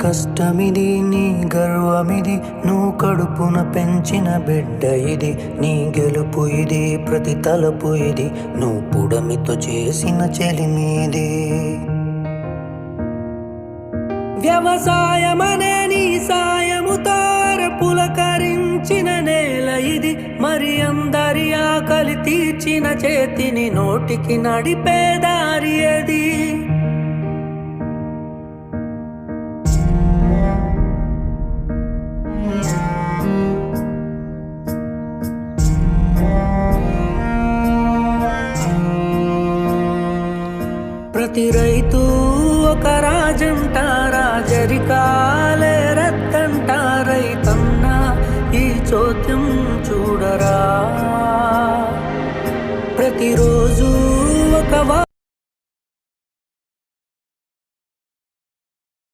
కష్టమిది నీ గర్వమిది నువ్వు కడుపున పెంచిన బిడ్డ ఇది నీ గెలుపు ఇది ప్రతి తలపు ఇది నువ్వు పుడమితో చేసిన చెలిమీది వ్యవసాయమనే నీ సాయముతో పులకరించిన నేల ఇది మరి అందరి ఆకలి తీర్చిన చేతిని నోటికి నడిపే దారి అది ప్రతి రైతు ఒక రాజంట రాజరికాలే రత్తంట రైతన్న ఈ చోద్యం చూడరా